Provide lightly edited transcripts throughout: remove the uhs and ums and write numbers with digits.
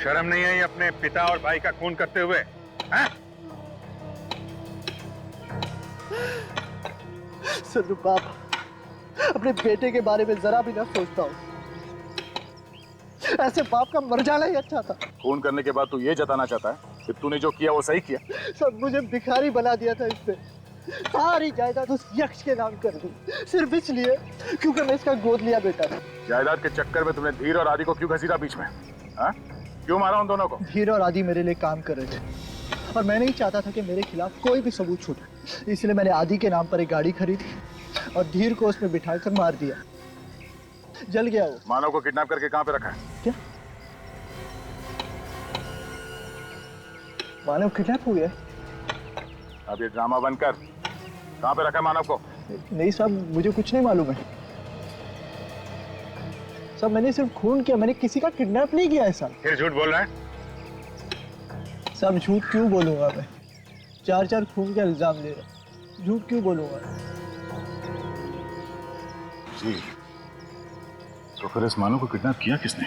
शर्म नहीं आई अपने पिता और भाई का खून करते हुए? हाँ? सल्लू बाप अपने बेटे के बारे में जरा भी ना सोचता हूँ। ऐसे बाप का मर जाना ही अच्छा था। खून करने के बाद तू ये जताना चाहता है कि तूने जो किया वो सही किया? सब मुझे भिखारी बना दिया था इसने। सारी जायदाद उस यक्ष के नाम कर दी, सिर्फ इसलिए क्योंकि मैं इसका गोद लिया बेटा था। जायदाद के चक्कर में तुमने धीर और आदि को क्यों घसीटा बीच में? हाँ? क्यों मारा उन दोनों को? धीर और आदि मेरे लिए काम कर रहे थे और मैं नहीं चाहता था कि मेरे खिलाफ कोई भी सबूत छूटे, इसलिए मैंने आदि के नाम पर एक गाड़ी खरीदी और धीर को उसमें बिठाकर मार दिया। जल गया वो। मानव को किडनैप करके कहाँ पे रखा है? क्या मानव किडनैप हो गया? अब ये ड्रामा बंद कर। कहाँ पे रखा है मानव को? नहीं साहब, मुझे कुछ नहीं मालूम है साहब। मैंने सिर्फ खून किया, मैंने किसी का किडनैप नहीं किया है साहब। फिर झूठ बोल रहा है? साहब झूठ क्यों बोलूंगा मैं? 4 खून का इल्जाम ले रहा, झूठ क्यों बोलूंगा? जी, तो फिर इस मानव को किडनैप किया किसने?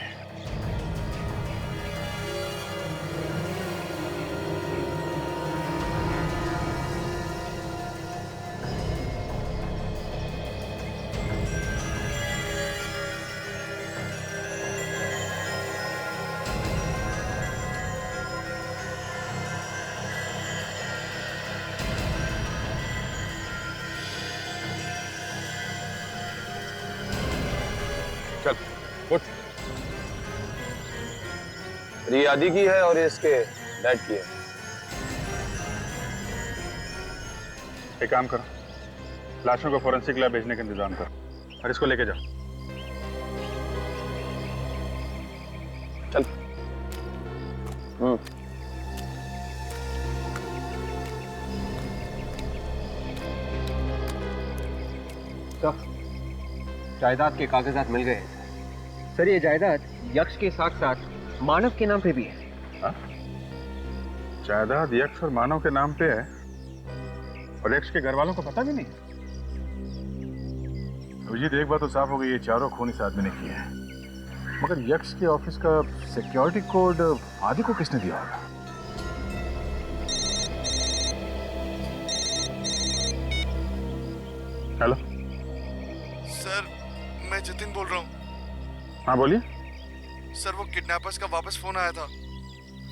चल उठ। ये आदि की है और ये इसके डैड की है। एक काम करो, लाशों को फोरेंसिक लैब भेजने का इंतजाम करो और इसको लेके जाओ। चल। जायदाद के कागजात मिल गए सर। ये जायदाद यक्ष के साथ साथ मानव के नाम पे भी है। हाँ? जायदाद यक्ष और मानव के नाम पे है और यक्ष के घर वालों को पता भी नहीं? अभिजीत, एक बात तो साफ हो गई, ये चारों खून इस आदमी ने किए हैं। मगर यक्ष के ऑफिस का सिक्योरिटी कोड आदि को किसने दिया होगा? हेलो सर, मैं जतिन बोल रहा हूँ। हाँ बोलिए। सर, वो किडनैपर्स का वापस फोन आया था।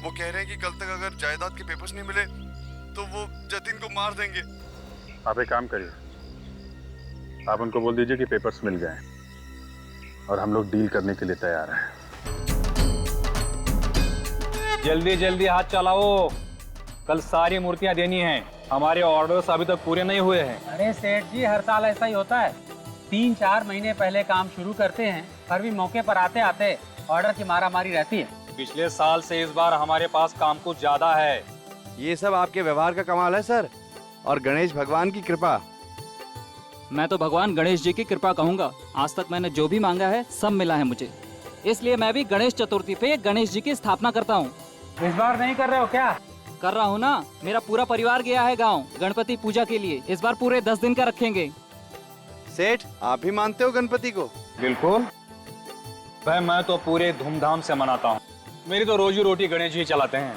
वो कह रहे हैं कि कल तक अगर जायदाद के पेपर्स नहीं मिले तो वो जतिन को मार देंगे। आप एक काम करिए, आप उनको बोल दीजिए कि पेपर्स मिल गए और हम लोग डील करने के लिए तैयार हैं। जल्दी जल्दी हाथ चलाओ, कल सारी मूर्तियां देनी हैं। हमारे ऑर्डर्स अभी तक पूरे नहीं हुए हैं। अरे सेठ जी, हर साल ऐसा ही होता है। 3-4 महीने पहले काम शुरू करते हैं, पर भी मौके पर आते आते ऑर्डर की मारामारी रहती है। पिछले साल से इस बार हमारे पास काम कुछ ज्यादा है। ये सब आपके व्यवहार का कमाल है सर, और गणेश भगवान की कृपा। मैं तो भगवान गणेश जी की कृपा कहूँगा। आज तक मैंने जो भी मांगा है सब मिला है मुझे, इसलिए मैं भी गणेश चतुर्थी पे गणेश जी की स्थापना करता हूँ। इस बार नहीं कर रहे हो क्या? कर रहा हूँ ना, मेरा पूरा परिवार गया है गांव गणपति पूजा के लिए। इस बार पूरे 10 दिन का रखेंगे। सेठ, आप भी मानते हो गणपति को? बिल्कुल भाई, मैं तो पूरे धूमधाम से मनाता हूँ। मेरी तो रोजी रोटी गणेश जी चलाते हैं।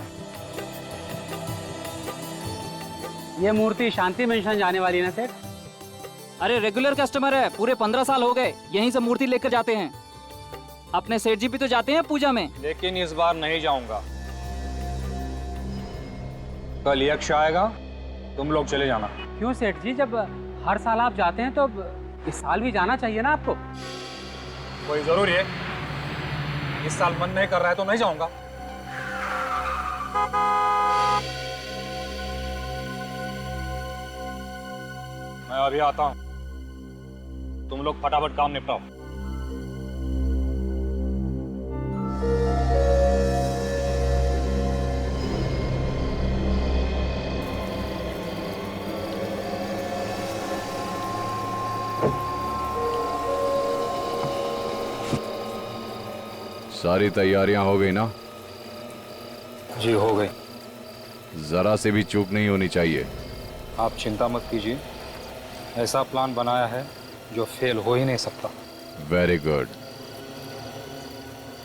ये मूर्ति शांति मेंशन जाने वाली है ना सेठ? अरे रेगुलर कस्टमर है, पूरे 15 साल हो गए यहीं से मूर्ति लेकर जाते हैं। अपने सेठ जी भी तो जाते हैं पूजा में। लेकिन इस बार नहीं जाऊंगा। कल यक्ष आएगा, तुम लोग चले जाना। क्यों सेठ जी, जब हर साल आप जाते हैं तो इस साल भी जाना चाहिए ना आपको। कोई जरूरी है? इस साल मन नहीं कर रहा है तो नहीं जाऊंगा। मैं अभी आता हूं, तुम लोग फटाफट काम निपटाओ। सारी तैयारियां हो गई ना? जी हो गई। जरा से भी चूक नहीं होनी चाहिए। आप चिंता मत कीजिए, ऐसा प्लान बनाया है जो फेल हो ही नहीं सकता। Very good.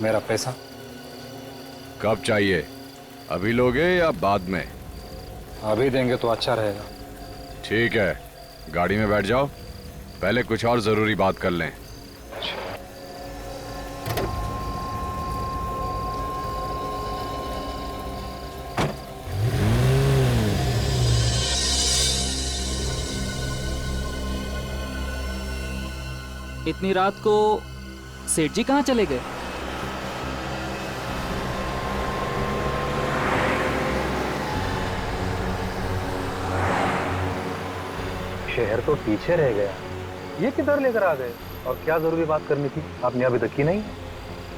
मेरा पैसा कब चाहिए? अभी लोगे या बाद में? अभी देंगे तो अच्छा रहेगा। ठीक है, गाड़ी में बैठ जाओ, पहले कुछ और जरूरी बात कर लें। इतनी रात को सेठ जी कहाँ चले गए? शहर तो पीछे रह गया, ये किधर लेकर आ गए? और क्या जरूरी बात करनी थी आपने अभी तक की नहीं?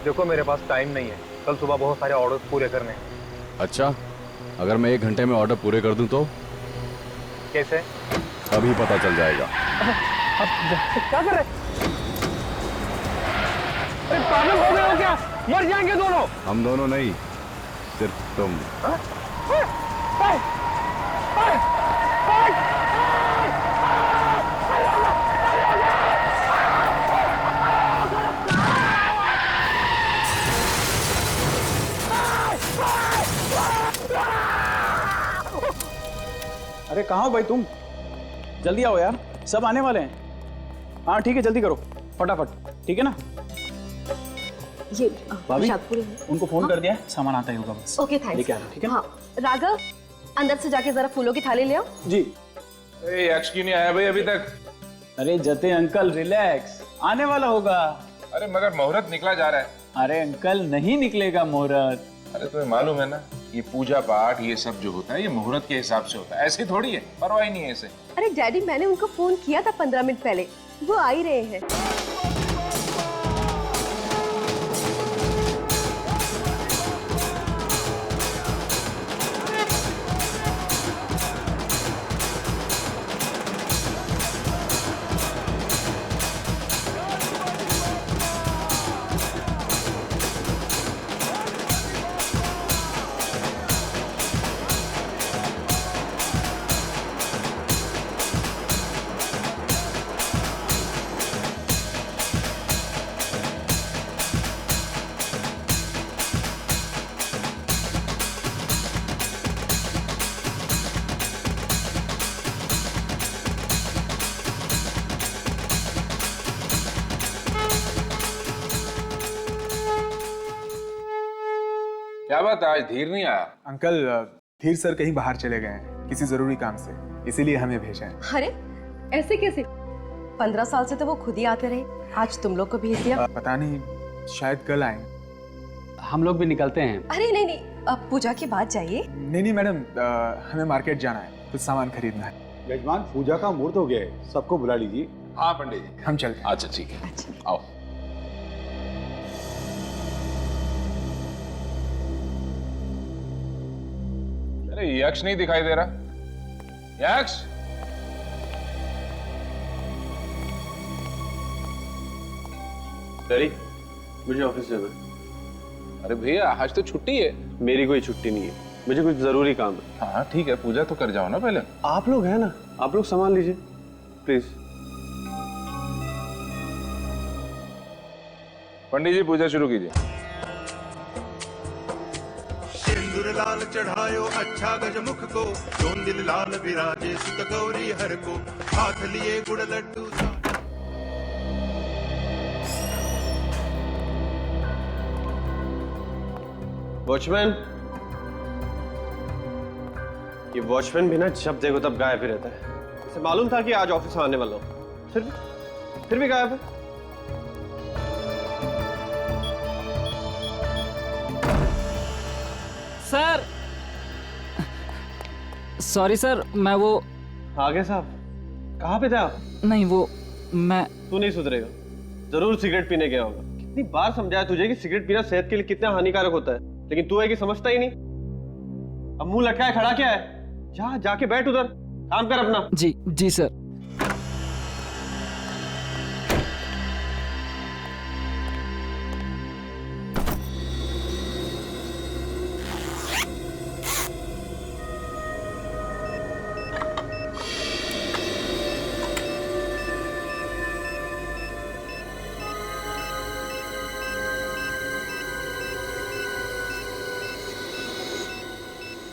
देखो मेरे पास टाइम नहीं है, कल सुबह बहुत सारे ऑर्डर्स पूरे करने हैं। अच्छा, अगर मैं 1 घंटे में ऑर्डर पूरे कर दूं तो? कैसे? अभी पता चल जाएगा। क्या कर रहे? अरे पागल हो गए हो क्या? मर जाएंगे दोनों। हम दोनों नहीं, सिर्फ तुम। अरे कहाँ हो भाई तुम? जल्दी आओ यार, सब आने वाले हैं। हाँ ठीक है, जल्दी करो फटाफट, ठीक है ना? ये भाभी शादपुरी है। उनको फोन कर दिया है, सामान आता ही होगा बस। Okay thanks. लेके आना, ठीक है? हाँ राघव, अंदर से जाके जरा फूलों की थाली ले आओ। जी। यक्ष क्यों नहीं आया भाई अभी तक? अरे जते अंकल रिलैक्स, आने वाला होगा। अरे मगर मुहूर्त निकला जा रहा है। अरे अंकल नहीं निकलेगा मुहूर्त। अरे तुम्हें मालूम है ना, ये पूजा पाठ ये सब जो होता है ये मुहूर्त के हिसाब से होता है, ऐसे थोड़ी है, परवाह ही नहीं है इसे। अरे डैडी, मैंने उनको फोन किया था 15 मिनट पहले, वो आ ही रहे हैं। क्या बात है, आज धीर नहीं आया? अंकल, धीर सर कहीं बाहर चले गए हैं किसी जरूरी काम से, इसीलिए हमें भेजा है। अरे ऐसे कैसे? 15 साल से तो वो खुद ही आते रहे, आज तुम लोग को भेज दिया। पता नहीं, शायद कल आए। हम लोग भी निकलते हैं। अरे नहीं नहीं, अब पूजा के बाद जाइए। नहीं नहीं मैडम, हमें मार्केट जाना है, कुछ सामान खरीदना है। यजमान, पूजा का मुहूर्त हो गया है, सबको बुला लीजिए। हाँ पंडित जी, हम चलते हैं। अच्छा ठीक है। अच्छा। आओ। अरे यक्ष नहीं दिखाई दे रहा। यक्ष, डैडी, मुझे ऑफिस जाना है। अरे भैया आज तो छुट्टी है। मेरी कोई छुट्टी नहीं है, मुझे कुछ जरूरी काम है। हाँ ठीक है, पूजा तो कर जाओ ना पहले। आप लोग हैं ना, आप लोग सामान लीजिए प्लीज। पंडित जी पूजा शुरू कीजिए। सिंदूर लाल चढ़ायो अच्छा गजमुख को, जोन दिल लाल विराजे सुत गौरी हर को, हाथ लिए गुड़ लड्डू। वॉचमैन, ये वॉचमैन भी ना जब देखो तब गायब ही रहता है। इसे मालूम था कि आज ऑफिस आने वाला हूँ, फिर भी गायब है। सर, सॉरी सर, मैं वो आगे साहब, कहाँ पे थे आप? नहीं वो मैं। तू नहीं सुधरेगा, जरूर सिगरेट पीने गया होगा। कितनी बार समझाया तुझे कि सिगरेट पीना सेहत के लिए कितना हानिकारक होता है, लेकिन तू है कि समझता ही नहीं। अब मुंह लटकाए खड़ा क्या है? जाके बैठ उधर, काम कर अपना। जी जी सर।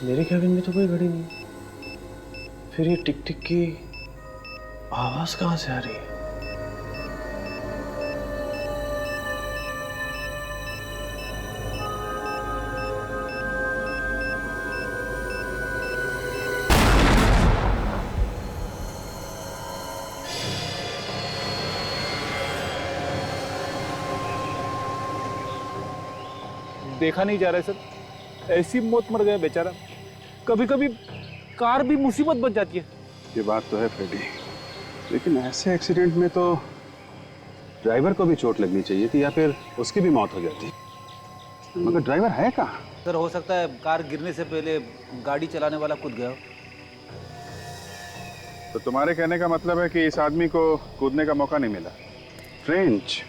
मेरे कैबिन में तो कोई घड़ी नहीं, फिर ये टिक टिक की आवाज कहां से आ रही है? देखा नहीं जा रहा है सर, ऐसी मौत मर गया बेचारा। कभी कभी कार भी मुसीबत बन जाती है। ये बात तो है फ्रेडी, लेकिन ऐसे एक्सीडेंट में तो ड्राइवर को भी चोट लगनी चाहिए थी या फिर उसकी भी मौत हो जाती। मगर ड्राइवर है कहाँ? सर हो सकता है कार गिरने से पहले गाड़ी चलाने वाला कूद गया हो। तो तुम्हारे कहने का मतलब है कि इस आदमी को कूदने का मौका नहीं मिला। Strange,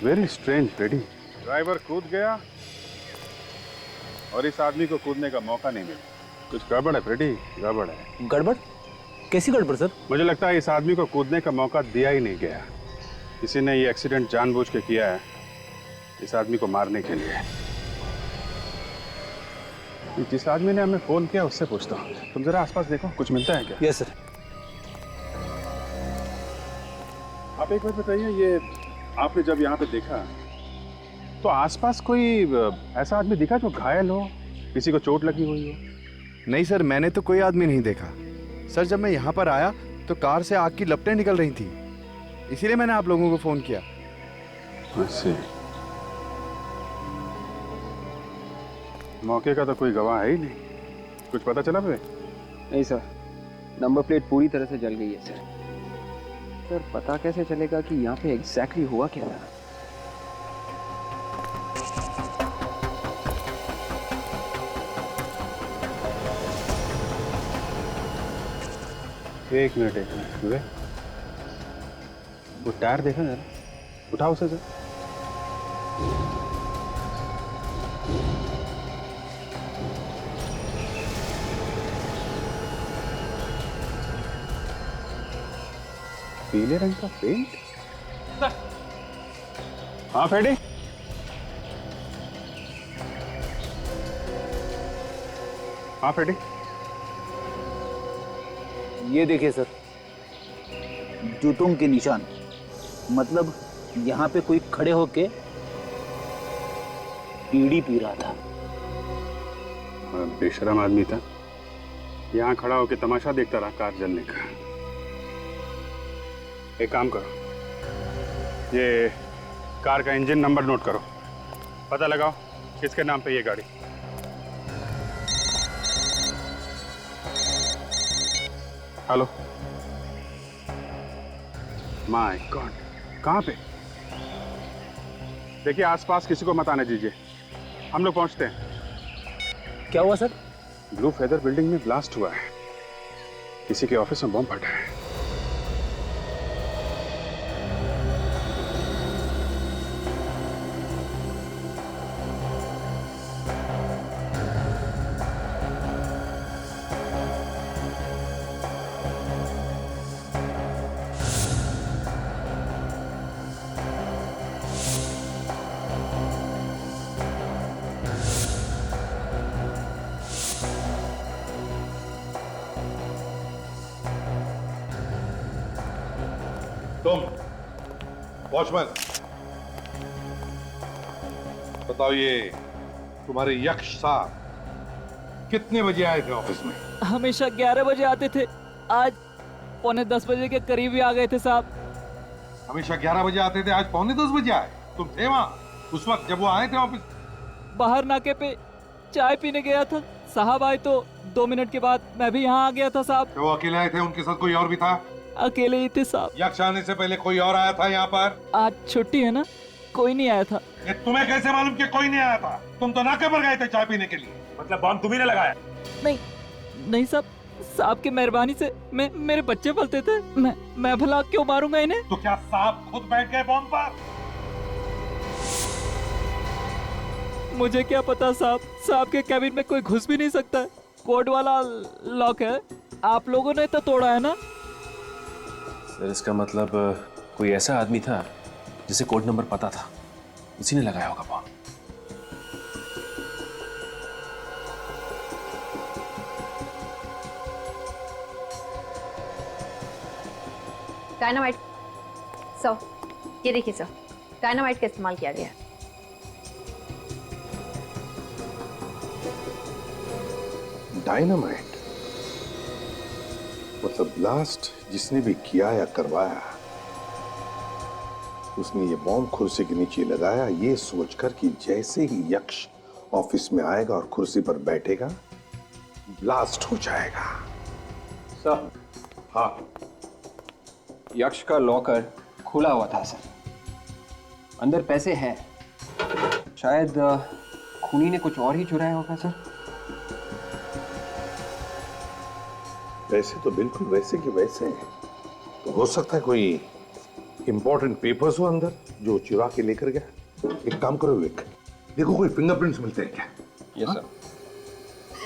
very strange Freddy. Driver कूद गया और इस आदमी को कूदने का मौका नहीं मिला। कुछ गड़बड़ है फ्रेडी, गड़बड़ है। गड़बड़? कैसी गड़बड़ सर? मुझे लगता है इस आदमी को कूदने का मौका दिया ही नहीं गया। किसी ने ये एक्सीडेंट जानबूझ के किया है, इस आदमी को मारने के लिए। जिस आदमी ने हमें फोन किया उससे पूछता हूँ। तुम जरा आसपास देखो, कुछ मिलता है क्या? Yes sir. आप एक बात बताइए, ये आपने जब यहाँ पे देखा तो आसपास कोई ऐसा आदमी दिखा जो घायल हो, किसी को चोट लगी हुई हो? नहीं सर, मैंने तो कोई आदमी नहीं देखा। सर जब मैं यहाँ पर आया तो कार से आग की लपटें निकल रही थी, इसीलिए मैंने आप लोगों को फोन किया। अच्छा, मौके का तो कोई गवाह है ही नहीं। कुछ पता चला फिर? नहीं सर, नंबर प्लेट पूरी तरह से जल गई है सर। सर पता कैसे चलेगा कि यहाँ पे एग्जैक्टली हुआ क्या था? एक मिनट वे वो टायर देखा जरा, उठाओ उसे जरा। पीले रंग का पेंट? हाँ फ्रेडी, हाँ फ्रेडी, ये देखिए सर, जूतों के निशान। मतलब यहाँ पे कोई खड़े होके बीड़ी पी रहा था। बेशरम आदमी था, यहाँ खड़ा होके तमाशा देखता रहा कार जलने का। एक काम करो, ये कार का इंजन नंबर नोट करो, पता लगाओ किसके नाम पे ये गाड़ी। हेलो, माय गॉड, कहाँ पे? देखिए आसपास किसी को मत आने दीजिए, हम लोग पहुंचते हैं। क्या हुआ सर? ब्लू फेदर बिल्डिंग में ब्लास्ट हुआ है, किसी के ऑफिस में बम फटा है। तुम वॉचमैन बताओ, ये तुम्हारे यक्ष साहब कितने बजे आए थे ऑफिस में? हमेशा 11 बजे आते थे, आज 9:45 बजे के करीब ही आ गए थे साहब। हमेशा 11 बजे आते थे, आज 9:45 बजे आए? तुम थे वहाँ उस वक्त जब वो आए थे ऑफिस? बाहर नाके पे चाय पीने गया था, साहब आए तो 2 मिनट के बाद मैं भी यहाँ आ गया था साहब। वो अकेले आए थे, उनके साथ कोई और भी था? अकेले ही थे साहब। यक्ष आने से पहले कोई और आया था यहाँ पर? आज छुट्टी है ना, कोई नहीं आया था। ये तुम्हें कैसे मालूम कि कोई नहीं आया था? तुम तो नाके पर गए थे चाय पीने के लिए। मतलब बम तुम्ही ने लगाया? नहीं नहीं साहब, साहब की मेहरबानी से मेरे बच्चे पलते थे, मैं भला क्यों मारूंगा इन्हें? तो क्या साहब खुद बैठ गए बम पर? मुझे क्या पता साहब, साहब के कैबिन में कोई घुस भी नहीं सकता है, कोड वाला लॉक है, आप लोगों ने तो तोड़ा है ना। सर इसका मतलब कोई ऐसा आदमी था जिसे कोड नंबर पता था, उसी ने लगाया होगा बम। डायनामाइट सर, ये देखिए सर, डायनामाइट का इस्तेमाल किया गया है। डायनामाइट? मतलब ब्लास्ट जिसने भी किया या करवाया, उसने ये बॉम्ब कुर्सी के नीचे लगाया ये सोचकर कि जैसे ही यक्ष ऑफिस में आएगा और कुर्सी पर बैठेगा ब्लास्ट हो जाएगा। सर, हाँ, यक्ष का लॉकर खुला हुआ था सर, अंदर पैसे हैं। शायद खूनी ने कुछ और ही चुराया होगा सर। वैसे तो बिल्कुल वैसे के वैसे हैं। तो हो सकता है कोई इंपॉर्टेंट पेपर्स हो अंदर जो चुरा के लेकर गया। एक काम करो विवेक, देखो कोई फिंगरप्रिंट्स मिलते हैं क्या? Yes sir.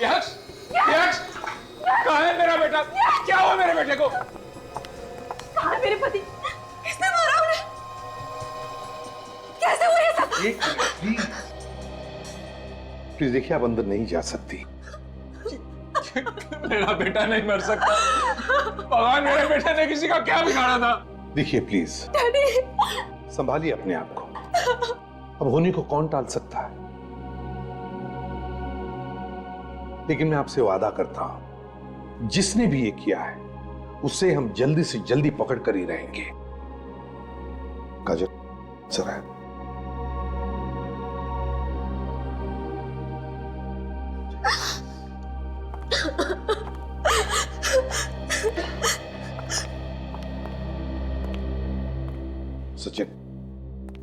यक्ष, यक्ष, कहाँ है मेरा बेटा? क्या हुआ मेरे बेटे को? कहाँ है मेरे पति? किसने मारा उन्हें? कैसे हुआ ये सब? प्लीज देखिए, आप अंदर नहीं जा सकती। मेरा बेटा नहीं मर सकता। भगवान, मेरे बेटे ने किसी का क्या बिगाड़ा था? देखिए प्लीज, डैडी संभालिए अपने आप को। अब होने को कौन टाल सकता है? लेकिन मैं आपसे वादा करता हूं, जिसने भी ये किया है उसे हम जल्दी से जल्दी पकड़ कर ही रहेंगे। काजल, जरा सचिन,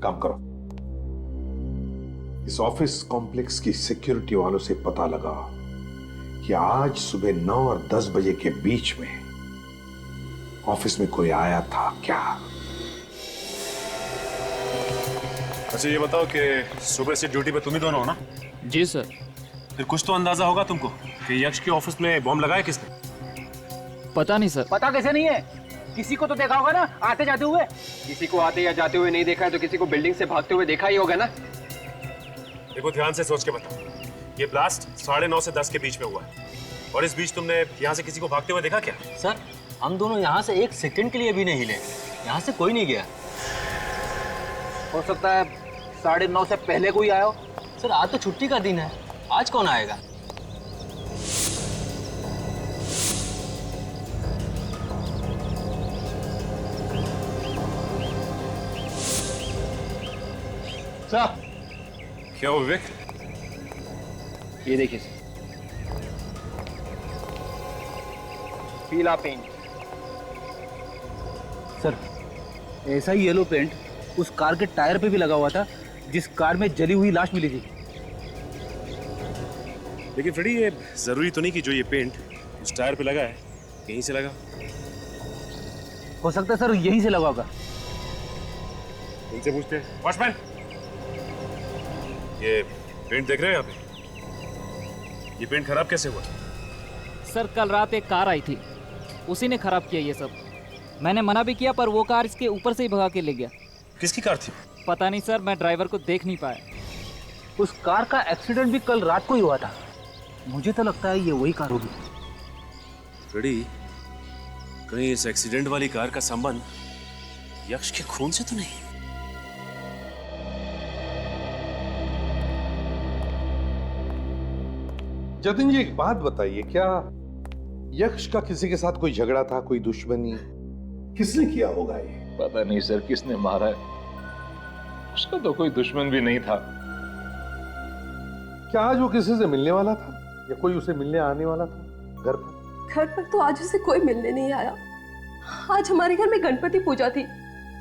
काम करो। इस ऑफिस कॉम्प्लेक्स की सिक्योरिटी वालों से पता लगा कि आज सुबह 9 और 10 बजे के बीच में ऑफिस में कोई आया था क्या? अच्छा ये बताओ कि सुबह से ड्यूटी पे तुम ही दोनों हो ना? जी सर। फिर कुछ तो अंदाजा होगा तुमको कि यक्ष के ऑफिस में बॉम्ब लगाया किसने? पता नहीं सर। पता कैसे नहीं है? किसी को तो देखा होगा ना आते जाते हुए। किसी को आते या जाते हुए नहीं देखा है तो किसी को बिल्डिंग से भागते हुए देखा ही होगा ना। देखो ध्यान से सोच के बताओ, ये ब्लास्ट 9:30 से 10 के बीच में हुआ है और इस बीच तुमने यहाँ से किसी को भागते हुए देखा क्या? सर, हम दोनों यहाँ से 1 सेकंड के लिए भी नहीं हिले। यहाँ से कोई नहीं गया। हो सकता है 9:30 से पहले कोई आया हो। सर, आज तो छुट्टी का दिन है, आज कौन आएगा? सर, क्या हो विवेक? ये देखिए सर, पीला पेंट। सर, ऐसा ही येलो पेंट उस कार के टायर पे भी लगा हुआ था जिस कार में जली हुई लाश मिली थी। लेकिन फ्रेडी, ये जरूरी तो नहीं कि जो ये पेंट उस टायर पे लगा है यहीं से लगा। हो सकता है सर यहीं से लगा होगा। इनसे पूछते हैं। वॉचमैन, ये पेंट देख रहे हैं यहाँ पे? ये पेंट खराब कैसे हुआ? सर, कल रात एक कार आई थी, उसी ने खराब किया ये सब। मैंने मना भी किया पर वो कार इसके ऊपर से ही भगा के ले गया। किसकी कार थी? पता नहीं सर, मैं ड्राइवर को देख नहीं पाया। उस कार का एक्सीडेंट भी कल रात को ही हुआ था। मुझे तो लगता है ये वही कार होगी। फ्रेडी, कहीं इस एक्सीडेंट वाली कार का संबंध यक्ष के खून से तो नहीं? जतिन जी, एक बात बताइए, क्या यक्ष का किसी के साथ कोई झगड़ा था, कोई दुश्मनी? किसने किया होगा ये? पता नहीं सर किसने मारा है। उसका तो कोई दुश्मन भी नहीं था। क्या आज वो किसी से मिलने वाला था या कोई उसे मिलने आने वाला था घर पर? घर पर तो आज उसे कोई मिलने नहीं आया। आज हमारे घर में गणपति पूजा थी,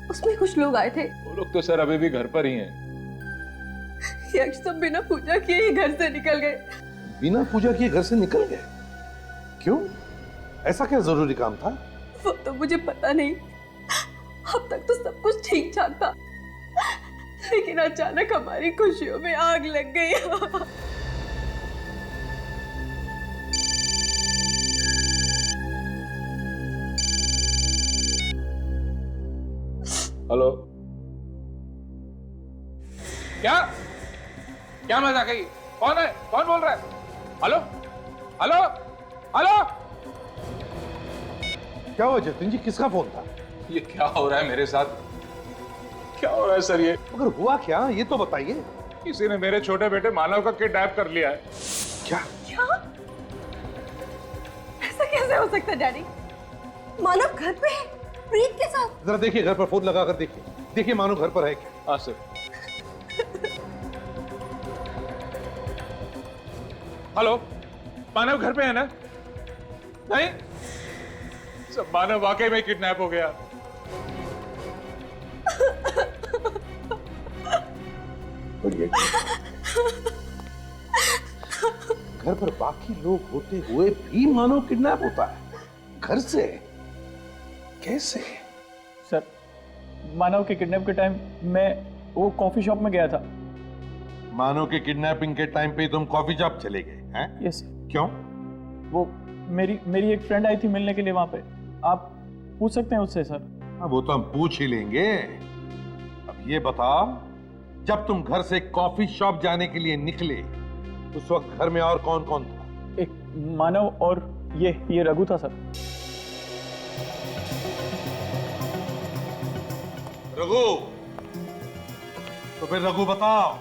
उसमें कुछ लोग आए थे। वो लोग तो सर अभी भी घर पर ही हैं। यक्ष तो बिना पूजा किए ही घर से निकल गए। बिना पूजा किए घर से निकल गए? क्यों? ऐसा क्या जरूरी काम था? वो तो मुझे पता नहीं। अब तक तो सब कुछ ठीक ठाक था, लेकिन अचानक हमारी खुशियों में आग लग गई। हेलो, क्या क्या मजाक है? कौन है? कौन बोल रहा है? Hello hello hello. क्या हुआ जतिन जी, किसका फोन था? ये क्या हो रहा है मेरे साथ? क्या हो रहा है सर ये? मगर हुआ क्या, ये तो बताइए। किसी ने मेरे छोटे बेटे मानव का किडनैप कर लिया है। क्या? ऐसा कैसे हो सकता है डैडी? मानव घर पे है प्रीत के साथ। जरा देखिए, घर पर फोन लगा कर देखिए, देखिए मानो घर पर है क्या। हाँ सर। हेलो, मानव घर पे है ना? नहीं सब, मानव वाकई में किडनैप हो गया। घर पर बाकी लोग होते हुए भी मानो किडनैप होता है घर से? कैसे? सर, मानव के किडनैप के टाइम मैं वो कॉफी शॉप में गया था। मानो के किडनैपिंग के टाइम पे तुम कॉफी शॉप चले गए हैं? यस। क्यों? वो मेरी एक फ्रेंड आई थी मिलने के लिए वहां पे। आप पूछ सकते हैं उससे सर। हाँ, वो तो हम पूछ ही लेंगे। अब ये बताओ, जब तुम घर से कॉफी शॉप जाने के लिए निकले उस वक्त घर में और कौन कौन था? एक मानव और ये रघु था सर। रघु, तो फिर रघु बताओ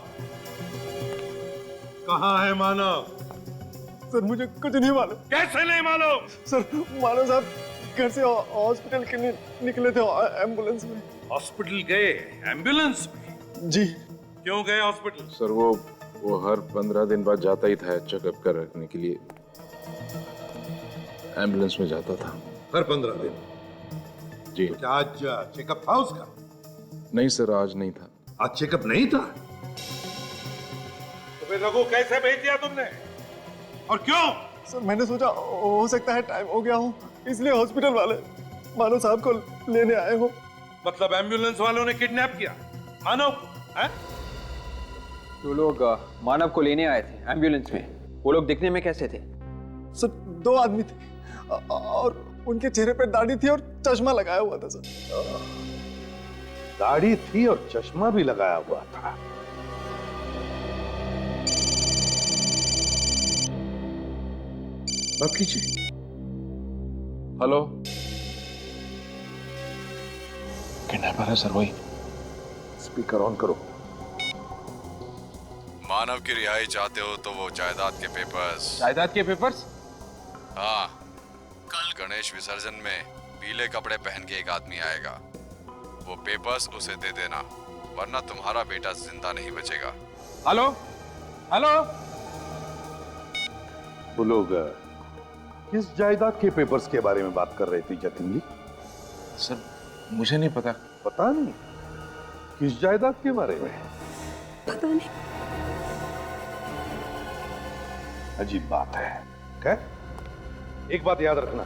कहाँ है मानव? सर मुझे कुछ नहीं मालूम। कैसे नहीं मालूम? सर मानव साहब घर से हॉस्पिटल के लिए निकले थे एम्बुलेंस में। हॉस्पिटल गए एम्बुलेंस में? जी। क्यों गए हॉस्पिटल? सर वो हर 15 दिन बाद जाता ही था चेकअप करने के लिए, एम्बुलेंस में जाता था। हर 15 दिन? जी। तो आज चेकअप था उसका? नहीं सर, आज नहीं था। आज चेकअप नहीं था? तो फिर रघु कैसे भेज दिया तुमने और क्यों? सर मैंने सोचा हो सकता है टाइम हो गया हो, इसलिए हॉस्पिटल वाले मानव साहब को लेने आए हो। मतलब एम्बुलेंस वालों ने किडनैप किया मानव को? हैं? तो लोग मानव को लेने आए थे एम्बुलेंस में। वो लोग दिखने में कैसे थे? सर 2 आदमी थे और उनके चेहरे पे दाढ़ी थी और चश्मा लगाया हुआ था सर। दाढ़ी थी और चश्मा भी लगाया हुआ था। बात कीजिए। हेलो, किडनैपर है सर वही। स्पीकर ऑन करो। मानव की रिहाई चाहते हो तो वो जायदाद के पेपर्स। जायदाद के पेपर्स? हाँ, कल गणेश विसर्जन में पीले कपड़े पहन के एक आदमी आएगा। वो पेपर्स उसे दे देना, वरना तुम्हारा बेटा जिंदा नहीं बचेगा। हेलो हेलो, वो लोग किस जायदाद के पेपर्स के बारे में बात कर रहे थे जतिन जी? सर मुझे नहीं पता। पता नहीं? किस जायदाद के बारे में? पता नहीं। अजीब बात है। क्या? एक बात याद रखना,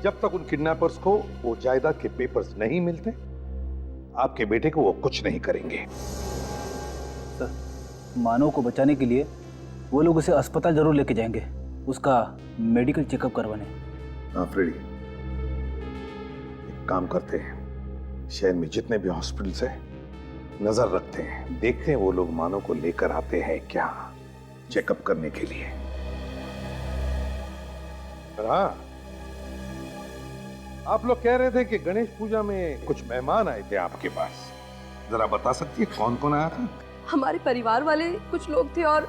जब तक उन किडनैपर्स को वो जायदाद के पेपर्स नहीं मिलते, आपके बेटे को वो कुछ नहीं करेंगे। सर, मानव को बचाने के लिए वो लोग उसे अस्पताल जरूर लेके जाएंगे, उसका मेडिकल चेकअप करवाने। हाँ फ्रेडी, एक काम करते हैं, शहर में जितने भी हॉस्पिटल्स हैं नजर रखते हैं, देखते हैं वो लोग मानव को लेकर आते हैं क्या चेकअप करने के लिए। हाँ, आप लोग कह रहे थे कि गणेश पूजा में कुछ मेहमान आए थे आपके पास, जरा बता सकती है कौन कौन आया था? हमारे परिवार वाले कुछ लोग थे और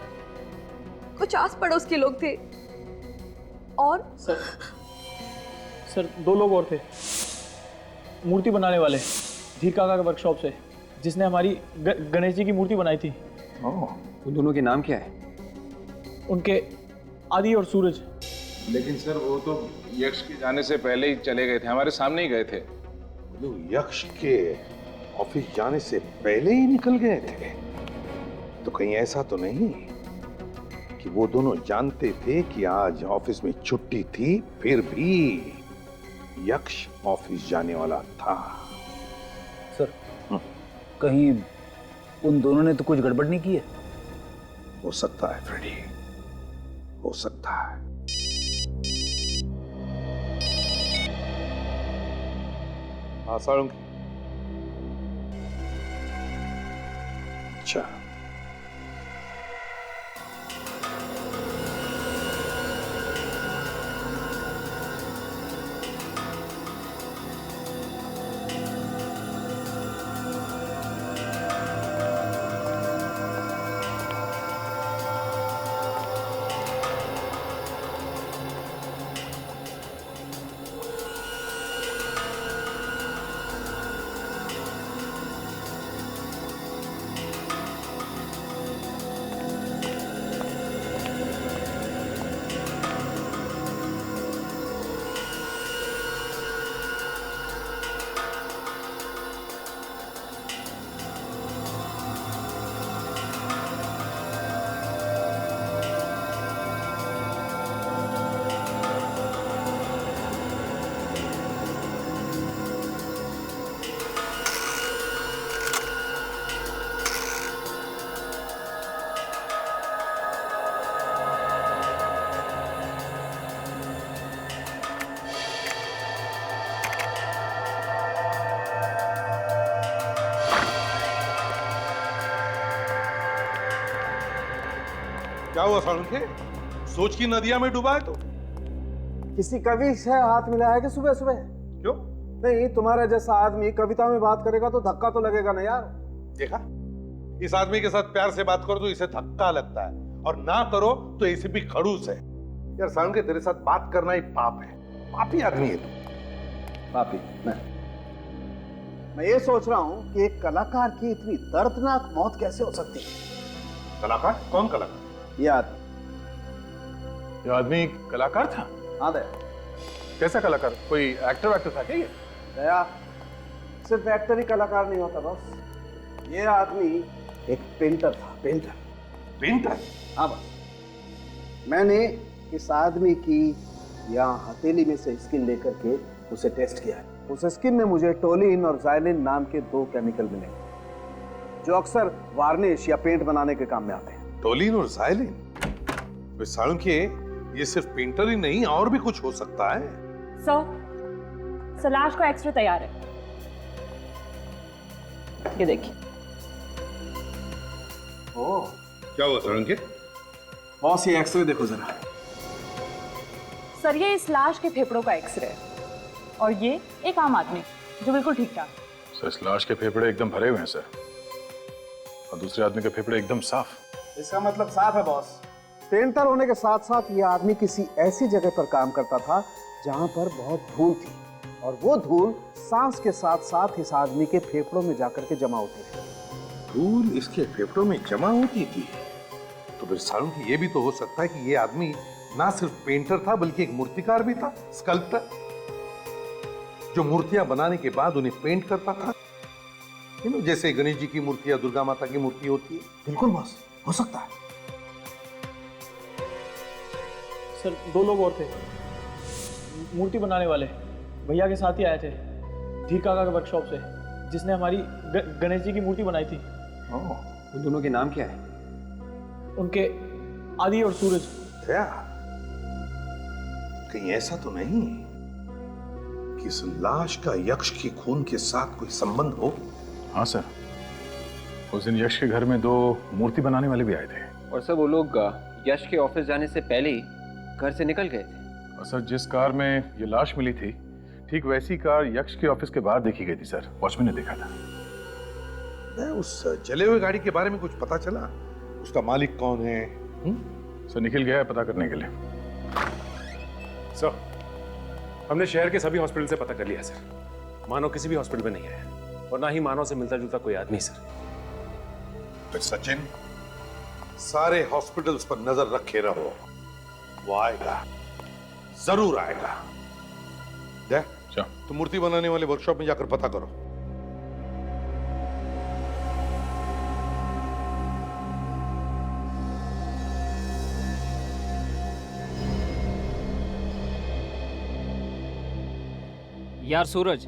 कुछ आस पड़ोस के लोग थे और सर 2 लोग और थे, मूर्ति बनाने वाले धीर काका के वर्कशॉप से, जिसने हमारी गणेश जी की मूर्ति बनाई थी। उन दोनों के नाम क्या है? उनके आदि और सूरज। लेकिन सर वो तो यक्ष के जाने से पहले ही चले गए थे, हमारे सामने ही गए थे। यक्ष के ऑफिस जाने से पहले ही निकल गए थे? तो कहीं ऐसा तो नहीं कि वो दोनों जानते थे कि आज ऑफिस में छुट्टी थी, फिर भी यक्ष ऑफिस जाने वाला था? सर, कहीं उन दोनों ने तो कुछ गड़बड़ नहीं की है? हो सकता है फ्रेडी, हो सकता है। हाँ सारंग। अच्छा, क्या हुआ सारुण के? सोच की नदिया में डूबा है तो? किसी कवि से हाथ मिलाया है कि सुबह सुबह? क्यों? नहीं, तुम्हारा जैसा आदमी कविता में बात करेगा तो धक्का तो लगेगा ना यार। देखा, इस आदमी के साथ प्यार से बात करो तो इसे धक्का लगता है, और ना करो तो इसे भी खड़ूस है। यार सारुण के, तेरे साथ बात करना ही पाप है। पापी आदमी है तू। पापी? मैं ये सोच रहा हूँ कि एक कलाकार की इतनी दर्दनाक मौत कैसे हो सकती है। कलाकार? कौन कलाकार? ये आदमी। ये आदमी कलाकार था? हाँ दया। कैसा कलाकार? कोई एक्टर था क्या ये? दया, सिर्फ एक्टर ही कलाकार नहीं होता बस। ये आदमी एक पेंटर था। पेंटर? पेंटर? हाँ बस। मैंने इस आदमी की यहाँ हथेली में से स्किन लेकर के उसे टेस्ट किया। उस स्किन में मुझे टोलिन और जाइलिन नाम के 2 केमिकल मिले, जो अक्सर वार्निश या पेंट बनाने के काम में आते हैं। टोलिन और जाइलिन? सारुण के, ये सिर्फ पेंटर ही नहीं, और भी कुछ हो सकता है। सर, लाश का एक्सरे तैयार है, ये देखिए। ओह, क्या हुआ सारुण के? बॉस, ये एक्सरे देखो जरा। सर, ये इस लाश के फेफड़ों का एक्सरे है, और ये एक आम आदमी जो बिल्कुल ठीक ठाक। सर, इस लाश के फेफड़े एकदम भरे हुए हैं सर, और दूसरे आदमी के फेफड़े एकदम साफ। इसका मतलब साफ है बॉस। पेंटर होने के साथ साथ ये आदमी किसी ऐसी जगह पर काम करता था जहां पर बहुत धूल थी, और वो धूल सांस के साथ साथ इस आदमी के फेफड़ों में जाकर के जमा होती थी। धूल इसके फेफड़ों में जमा होती थी? तो फिर सारुण की ये भी तो हो सकता है कि ये आदमी ना सिर्फ पेंटर था बल्कि एक मूर्तिकार भी था, स्कल्प्टर, जो मूर्तियां बनाने के बाद उन्हें पेंट करता था। जैसे गणेश जी की मूर्ति या दुर्गा माता की मूर्ति होती है। बिल्कुल बॉस, हो सकता है। सर, 2 लोग और थे, मूर्ति बनाने वाले, भैया के साथ ही आए थे धीर काका के वर्कशॉप से, जिसने हमारी गणेश जी की मूर्ति बनाई थी। उन दोनों के नाम क्या है? उनके आदि और सूरज। क्या कहीं ऐसा तो नहीं कि इस लाश का यक्ष के खून के साथ कोई संबंध हो? हाँ सर, उस दिन यश के घर में 2 मूर्ति बनाने वाले भी आए थे। और सर, वो लोग यश के ऑफिस जाने से पहले ही घर से निकल गए थे। और सर, जिस कार में ये लाश मिली थी, ठीक वैसी कार यक्ष के ऑफिस के बाहर देखी गई थी सर। वॉचमैन ने देखा था। उस जले हुए गाड़ी के बारे में कुछ पता चला? उसका मालिक कौन है? सर, निखिल गया है पता करने के लिए। सर, हमने शहर के सभी हॉस्पिटल से पता कर लिया सर। मानव किसी भी हॉस्पिटल में नहीं है, और ना ही मानव से मिलता जुलता कोई आदमी सर। तो सचिन, सारे हॉस्पिटल्स पर नजर रखे रहो, वो आएगा, जरूर आएगा। देख, तो मूर्ति बनाने वाले वर्कशॉप में जाकर पता करो। यार सूरज,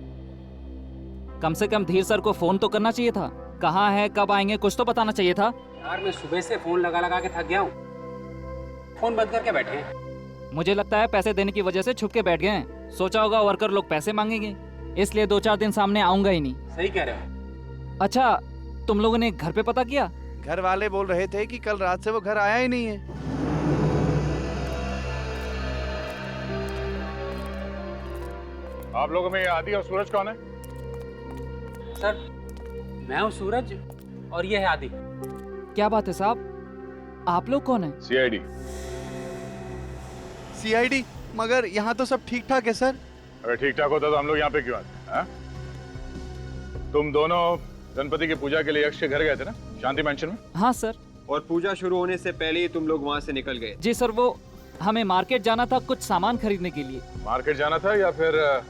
कम से कम धीर सर को फोन तो करना चाहिए था। कहाँ है, कब आएंगे, कुछ तो बताना चाहिए था। यार, मैं सुबह से फोन लगा लगा के थक गया हूँ। फोन बंद करके बैठे हैं। मुझे लगता है पैसे देने की वजह से छुप के बैठ गए हैं। सोचा होगा वर्कर लोग पैसे मांगेंगे, इसलिए 2-4 दिन सामने आऊंगा ही नहीं। सही कह रहे हो। अच्छा, तुम लोगों ने घर पे पता किया? घर वाले बोल रहे थे कि कल रात से वो घर आया ही नहीं है। आप लोगों में आदि और सूरज कौन है? सर, मैं हूँ सूरज और ये है आदि। क्या बात है साहब, आप लोग कौन है? सीआईडी। सीआईडी? मगर यहाँ तो सब ठीक ठाक है सर। अगर ठीक ठाक होता तो हम लोग यहाँ पे क्यों आते? तुम दोनों गणपति की पूजा के लिए यक्ष के घर गए थे ना, शांति मैंशन में? हाँ सर। और पूजा शुरू होने से पहले ही तुम लोग वहाँ से निकल गए? जी सर, वो हमें मार्केट जाना था कुछ सामान खरीदने के लिए। मार्केट जाना था या फिर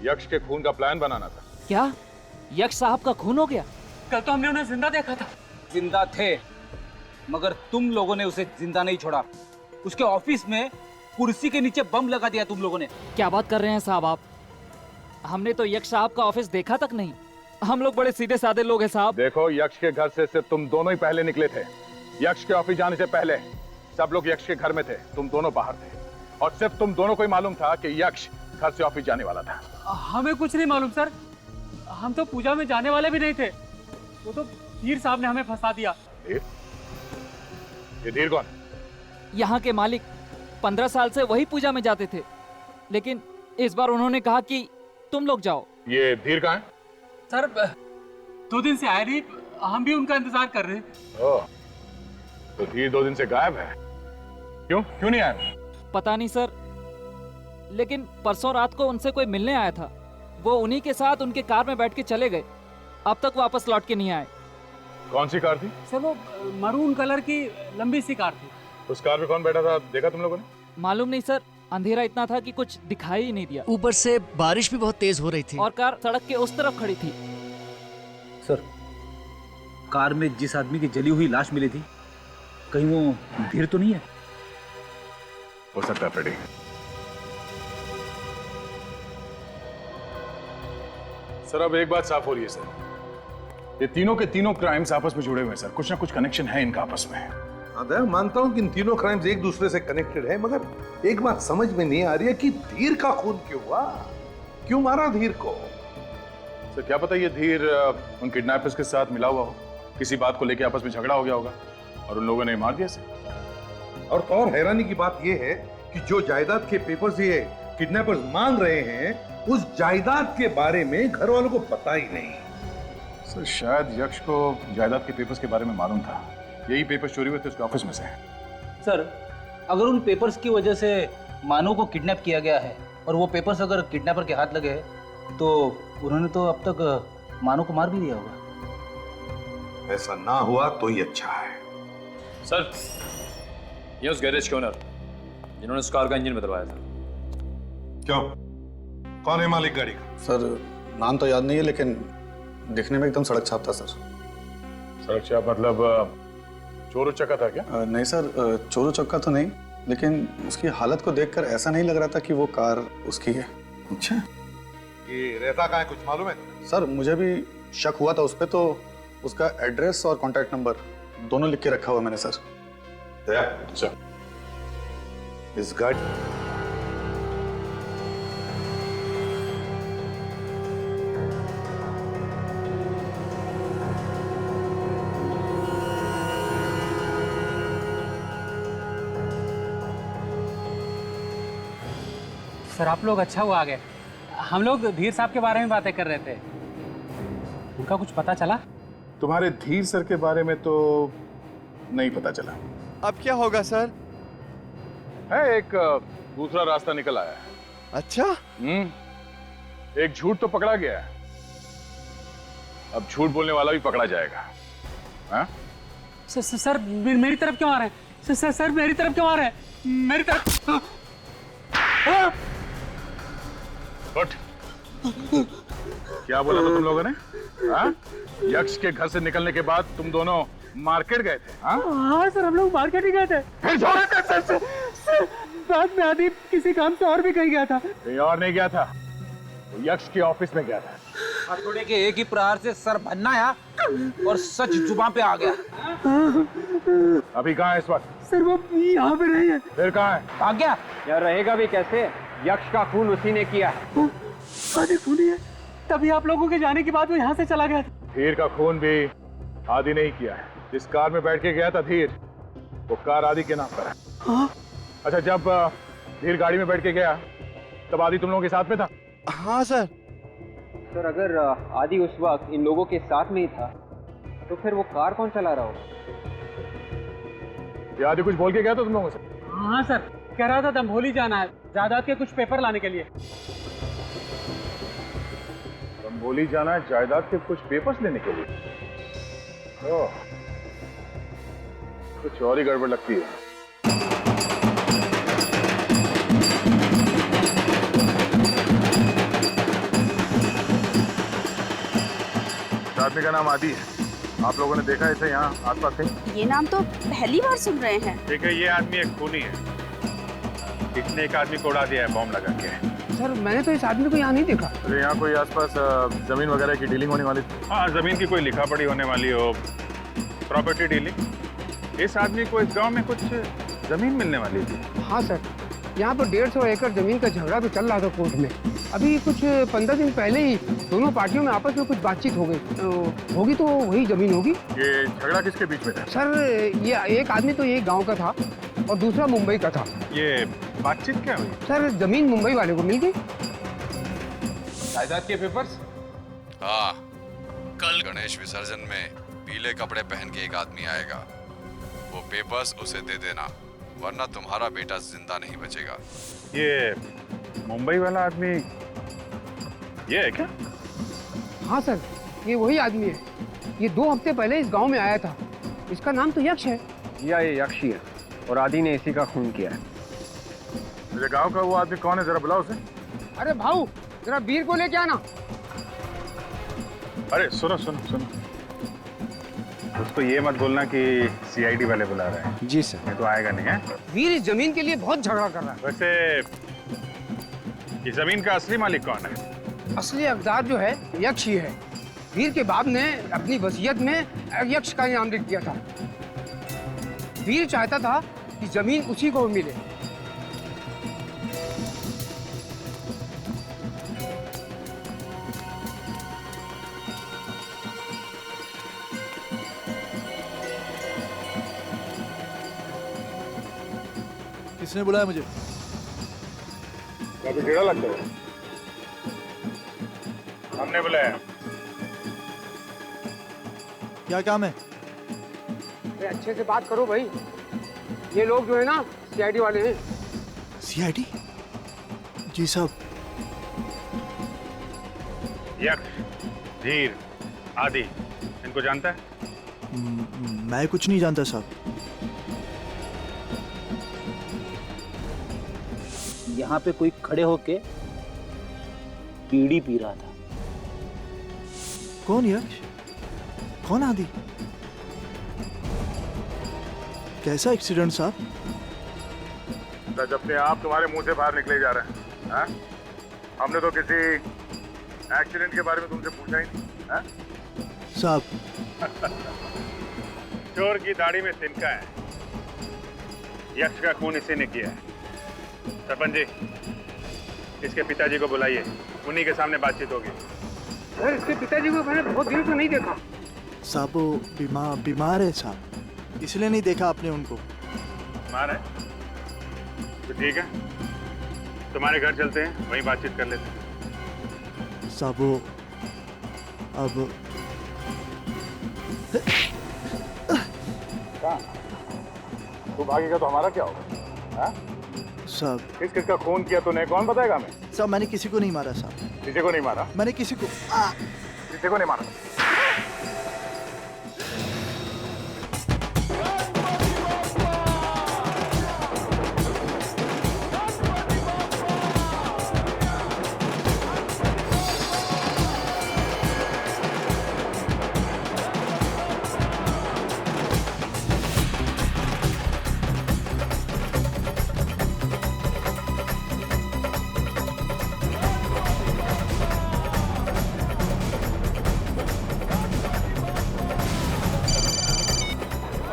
यक्ष के खून का प्लान बनाना था? क्या यक्ष साहब का खून हो गया? कल तो हमने उन्हें जिंदा देखा था। जिंदा थे, मगर तुम लोगों ने उसे जिंदा नहीं छोड़ा। उसके ऑफिस में कुर्सी के नीचे बम लगा दिया तुम लोगों ने। क्या बात कर रहे हैं साहब आप? हमने तो यक्ष साहब का ऑफिस देखा तक नहीं। हम लोग बड़े सीधे साधे लोग हैं साहब। देखो, यक्ष के घर से सिर्फ तुम दोनों ही पहले निकले थे। यक्ष के ऑफिस जाने से पहले सब लोग यक्ष के घर में थे, तुम दोनों बाहर थे, और सिर्फ तुम दोनों को ही मालूम था कि यक्ष घर से ऑफिस जाने वाला था। हमें कुछ नहीं मालूम सर, हम तो पूजा में जाने वाले भी नहीं थे। वो तो धीर साहब ने हमें फंसा दिया। धीर? ये धीर कौन? यहाँ के मालिक 15 साल से वही पूजा में जाते थे, लेकिन इस बार उन्होंने कहा कि तुम लोग जाओ। ये धीर कहाँ है? सर 2 दिन से आए नहीं, हम भी उनका इंतजार कर रहे हैं। ओह, तो धीर 2 दिन से गायब है। क्यों नहीं आया? पता नहीं सर, लेकिन परसों रात को उनसे कोई मिलने आया था। वो उन्हीं के साथ उनके कार में बैठ के चले गए, अब तक वापस लौट के नहीं आए। कौन सी कार थी? सर वो मरून कलर की लंबी सी कार थी। उस कार में कौन बैठा था, देखा तुम लोगों ने? मालूम नहीं सर, अंधेरा इतना था कि कुछ दिखाई ही नहीं दिया। ऊपर से बारिश भी बहुत तेज हो रही थी और कार सड़क के उस तरफ खड़ी थी। सर, कार में जिस आदमी की जली हुई लाश मिली थी, कहीं वो धीर तो नहीं है? हो सकता है फ्रेडी। सर अब एक बात साफ हो रही है सर, ये तीनों के तीनों क्राइम्स आपस में जुड़े हुए हैं सर, कुछ ना कुछ कनेक्शन है इनका आपस में। अदय मानता हूं कि इन तीनों क्राइम्स एक दूसरे से कनेक्टेड है, मगर एक बात समझ में नहीं आ रही है कि धीर का खून क्यों हुआ, क्यों मारा धीर को? सर क्या पता ये धीर उन किडनैपर्स के साथ मिला हुआ हो, किसी बात को लेकर आपस में झगड़ा हो गया होगा और उन लोगों ने मार दिया सर। और हैरानी की बात यह है कि जो जायदाद के पेपर्स ये किडनैपर्स मांग रहे हैं, उस जायदाद के बारे में घर वालों को पता ही नहीं। सर शायद यक्ष को जायदाद के पेपर्स के बारे में मालूम था, यही पेपर्स चोरी हुए थे उसके ऑफिस में से। सर, अगर उन पेपर्स की वजह से मानव को किडनैप किया गया है और वो पेपर्स अगर किडनैपर के हाथ लगे तो उन्होंने तो अब तक मानव को मार भी दिया होगा। ऐसा ना हुआ तो ही अच्छा है। सर, ये उस गैरेज के ओनर जिन्होंने उस कार का इंजन बदलवाया था। क्यों? कौन है मालिक गाड़ी का? सर नाम तो याद नहीं है, लेकिन दिखने में एकदम सड़क छाप था सर। सड़क छाप मतलब चोर उचक्का था क्या? नहीं सर, चोर उचक्का तो नहीं, लेकिन उसकी हालत को देखकर ऐसा नहीं लग रहा था कि वो कार उसकी है। अच्छा, ये रहता कहाँ है कुछ मालूम है? सर मुझे भी शक हुआ था उस पर, तो उसका एड्रेस और कॉन्टैक्ट नंबर दोनों लिख के रखा हुआ मैंने सर। अच्छा, इस गाड़ी सर आप लोग अच्छा हुआ आ गए। हम लोग धीर साहब के बारे में बातें कर रहे थे, उनका कुछ पता चला? तुम्हारे धीर सर के बारे में तो नहीं पता चला। अब क्या होगा सर? है एक दूसरा रास्ता निकल आया है। अच्छा? एक झूठ तो पकड़ा गया है, अब झूठ बोलने वाला भी पकड़ा जाएगा। हाँ? सर मेरी तरफ क्यों आ रहे हैं? सर मेरी तरफ क्यों आ रहे हैं? मेरी तरफ। उठ। क्या बोला था तुम लोगों ने? हाँ? यक्ष के घर से निकलने के बाद तुम दोनों मार्केट गए थे? हाँ सर, हम लोग मार्केट ही गए थे। फिर सर, बाद में आदि किसी काम से और भी कहीं गया था। कहीं और नहीं गया था, वो यक्ष के ऑफिस में गया था। हथौड़े के एक ही प्रहार से सर भन्ना आया और सच जुबान पे आ गया। अभी कहाँ है इस वक्त? सर वो यहाँ पे नहीं है। फिर कहाँ है? भाग गया। यार रहेगा भी कैसे, यक्ष का खून उसी ने किया है। आदि खूनी है, तभी आप लोगों के जाने के बाद वो यहाँ से चला गया था। धीर का खून भी आदि नहीं किया है। जिस कार में बैठ के गया था धीर, वो कार आदि के नाम पर है। हाँ? अच्छा, जब धीर गाड़ी में बैठ के गया तब आदि तुम लोगों के साथ में था? हाँ सर। सर अगर आदि उस वक्त इन लोगों के साथ में ही था तो फिर वो कार कौन चला रहा होगा? ये आदि कुछ बोल के गया था तुम लोगों से? हाँ सर, कह रहा था दंभोली जाना है जायदाद के कुछ पेपर लाने के लिए। दंभोली जाना है जायदाद के कुछ पेपर्स लेने के लिए? ओह, कुछ और ही गड़बड़ लगती है। आदमी का नाम आदि है, आप लोगों ने देखा इसे यहाँ आसपास कहीं? ये नाम तो पहली बार सुन रहे हैं। देखिए ये आदमी एक खूनी है, इसने एक आदमी को उड़ा दिया है बॉम्ब लगा के। सर मैंने तो इस आदमी को यहाँ नहीं देखा। अरे यहाँ कोई आसपास जमीन वगैरह की डीलिंग होने वाली थी? हाँ, जमीन की कोई लिखा पढ़ी होने वाली हो, प्रॉपर्टी डीलिंग। इस आदमी को इस गांव में कुछ जमीन मिलने वाली थी। हाँ सर, यहाँ पर 150 एकड़ जमीन का झगड़ा भी चल रहा था कोर्ट में। अभी कुछ 15 दिन पहले ही दोनों पार्टियों में आपस में कुछ बातचीत हो गई होगी, तो वही जमीन होगी। ये झगड़ा किसके बीच में था? सर ये एक आदमी तो ये गांव का था और दूसरा मुंबई का था। ये बातचीत क्या हुई? सर जमीन मुंबई वाले को मिल गई। जायदाद के पेपर्स? हाँ, कल गणेश विसर्जन में पीले कपड़े पहन के एक आदमी आएगा। वो पेपर्स उसे दे देना, वरना तुम्हारा बेटा जिंदा नहीं बचेगा। ये मुंबई वाला आदमी ये है क्या? हाँ सर, ये वही आदमी है। ये 2 हफ्ते पहले इस गांव में आया था। इसका नाम तो यक्ष है। ये यक्ष ही है और आदि ने इसी का खून किया है। मेरे गांव का वो आदमी कौन है, जरा बुलाओ उसे। अरे भाऊ, जरा वीर को लेके आना। अरे सुनो सुनो सुनो, उसको ये मत बोलना कि सीआईडी वाले बुला रहे हैं। जी सर। ये तो आएगा नहीं है। वीर इस जमीन के लिए बहुत झगड़ा कर रहा है। वैसे इस जमीन का असली मालिक कौन है? असली हकदार जो है यक्ष ही है। वीर के बाप ने अपनी वसीयत में यक्ष का नाम लिख दिया था। वीर चाहता था कि जमीन उसी को मिले। किसने बुलाया मुझे? काफी कीड़ा लगता है। हमने बुलाया। क्या काम है? अरे अच्छे से बात करो भाई। ये लोग जो है ना सीआईडी वाले हैं। सीआईडी? जी साहब। यक्ष, धीर, आदि, इनको जानता है? मैं कुछ नहीं जानता साहब। यहाँ पे कोई खड़े होके बीड़ी पी रहा था। कौन यक्ष? कौन आदि? कैसा एक्सीडेंट साहब? सच अपने आप तुम्हारे मुंह से बाहर निकले जा रहे हैं। हाँ? हमने तो किसी एक्सीडेंट के बारे में तुमसे पूछा ही नहीं। हाँ? साहब, चोर की दाढ़ी में तिनका है। यक्ष का खून इसी ने किया है। सरपंच जी, इसके पिताजी को बुलाइए, उन्हीं के सामने बातचीत होगी। सर इसके पिताजी को मैंने बहुत दिनों से नहीं देखा। साहब वो बीमार है साहब, इसलिए नहीं देखा आपने उनको। बीमार है? तो ठीक है, तुम्हारे घर चलते हैं, वहीं बातचीत कर लेते हैं। साहब वो अब तू भागेगा तो हमारा क्या होगा? हाँ? साहब किस किसका खून किया तूने, कौन बताएगा हमें? साहब मैंने किसी को नहीं मारा साहब। किसी को नहीं मारा? मैंने किसी को नहीं मारा।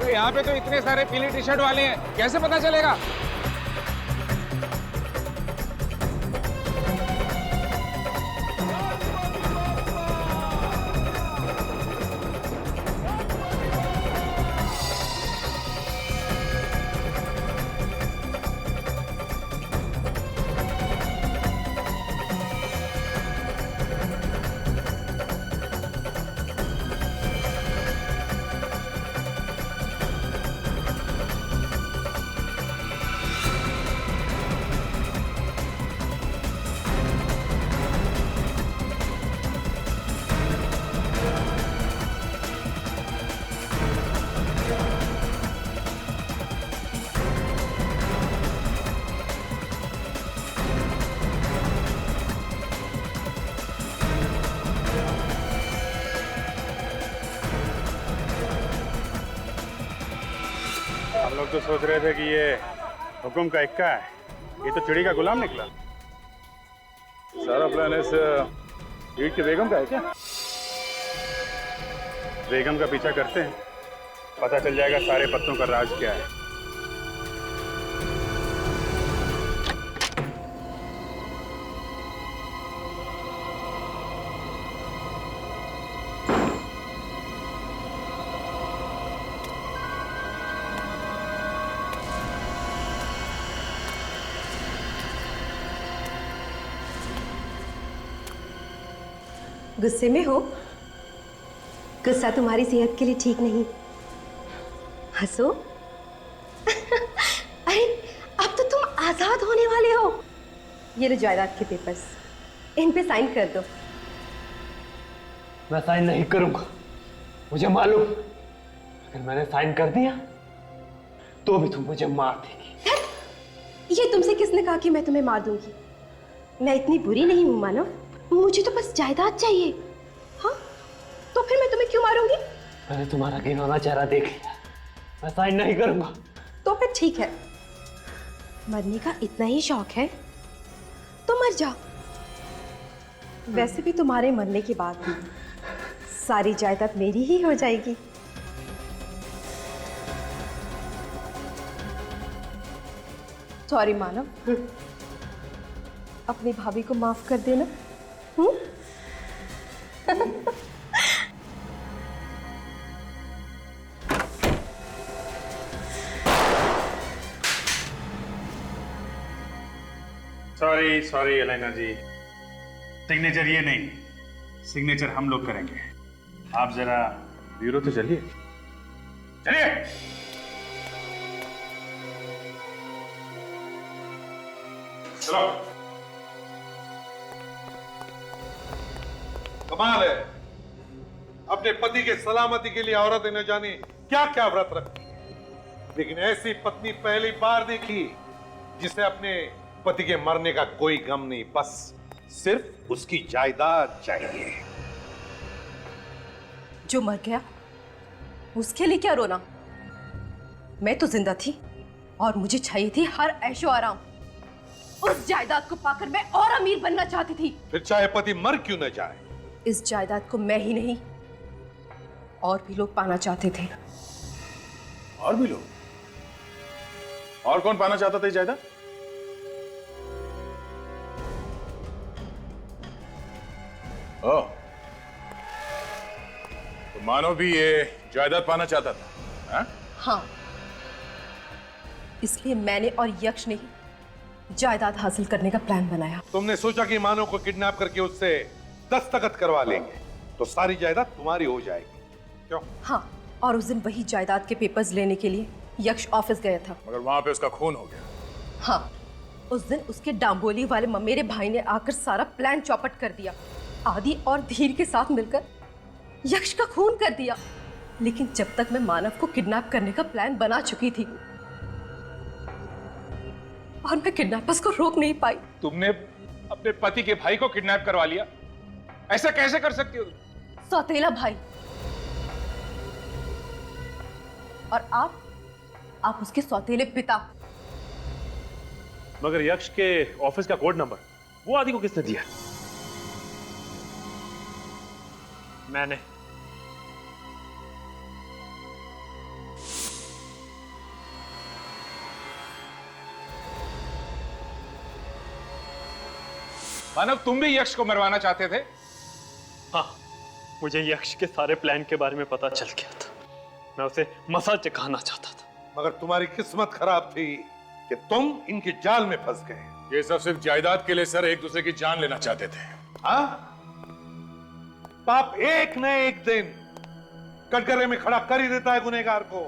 यहाँ पे तो इतने सारे पीली टी शर्ट वाले हैं, कैसे पता चलेगा? हम लोग तो सोच रहे थे कि ये हुकुम का इक्का है, ये तो चिड़ी का गुलाम निकला। सारा प्लान इस ईद की बेगम का है क्या? बेगम का पीछा करते हैं, पता चल जाएगा सारे पत्तों का राज क्या है। गुस्से में हो? गुस्सा तुम्हारी सेहत के लिए ठीक नहीं। हंसो। अरे अब तो तुम आजाद होने वाले हो। ये लो जायदाद के पेपर्स, इन पे साइन कर दो। मैं साइन नहीं करूंगा। मुझे मालूम अगर मैंने साइन कर दिया तो भी तुम मुझे मार देगी। ये तुमसे किसने कहा कि मैं तुम्हें मार दूंगी? मैं इतनी बुरी नहीं हूं मानव, मुझे तो बस जायदाद चाहिए। हाँ तो फिर मैं तुम्हें क्यों मारूंगी? मैंने तुम्हारा घिनौना चेहरा देख लिया, मैं साइन नहीं करूंगा। तो फिर ठीक है, मरने का इतना ही शौक है तो मर जाओ। वैसे भी तुम्हारे मरने के बाद भी सारी जायदाद मेरी ही हो जाएगी। सॉरी मानव, अपनी भाभी को माफ कर देना। सॉरी सॉरी एलेना जी, सिग्नेचर ये नहीं, सिग्नेचर हम लोग करेंगे। आप जरा ब्यूरो तो चलिए चलिए। चलो। कमाल है, अपने पति के सलामती के लिए औरत न जाने क्या क्या व्रत रखती है, लेकिन ऐसी पत्नी पहली बार देखी जिसे अपने पति के मरने का कोई गम नहीं, बस सिर्फ उसकी जायदाद चाहिए। जो मर गया उसके लिए क्या रोना? मैं तो जिंदा थी और मुझे चाहिए थी हर ऐशो आराम। उस जायदाद को पाकर मैं और अमीर बनना चाहती थी। फिर चाहे पति मर क्यों न जाए, इस जायदाद को मैं ही नहीं और भी लोग पाना चाहते थे। और भी लोग? और कौन पाना चाहता था ये जायदाद? ओह, तो मानो भी ये जायदाद पाना चाहता था? हा? हाँ, इसलिए मैंने और यक्ष ने ही जायदाद हासिल करने का प्लान बनाया। तुमने सोचा कि मानव को किडनैप करके उससे दस्तखत करवा लेंगे तो सारी जायदाद तुम्हारी हो जाएगी, क्यों? हाँ, और उस दिन वही जायदाद के पेपर्स लेने के लिए यक्ष ऑफिस गया था। मगर वहां पे उसका खून हो गया। हाँ, उस दिन उसके डांबोली वाले ममेरे भाई ने आकर सारा प्लान चौपट कर दिया। आदि और धीर के साथ मिलकर यक्ष का खून कर दिया। लेकिन जब तक मैं मानव को किडनैप करने का प्लान बना चुकी थी और मैं किडनैपर्स को रोक नहीं पाई। तुमने अपने पति के भाई को किडनैप करवा लिया? ऐसा कैसे कर सकती हो? सौतेला भाई। और आप उसके सौतेले पिता। मगर यक्ष के ऑफिस का कोड नंबर वो आदि को किसने दिया? मैंने। मानव, तुम भी यक्ष को मरवाना चाहते थे? हाँ, मुझे यक्ष के सारे प्लान के बारे में पता चल गया था। मैं उसे मसा चखाना चाहता था। मगर तुम्हारी किस्मत खराब थी कि तुम इनके जाल में फंस गए। ये सब सिर्फ जायदाद के लिए सर एक दूसरे की जान लेना चाहते थे। हाँ? पाप एक न एक दिन कटघरे में खड़ा कर ही देता है गुनहगार को।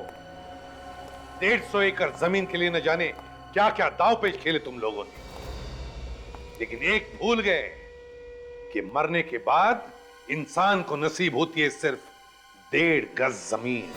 150 एकड़ जमीन के लिए न जाने क्या क्या दाव पेच खेले तुम लोगों ने, लेकिन एक भूल गए कि मरने के बाद इंसान को नसीब होती है सिर्फ 1.5 गज जमीन।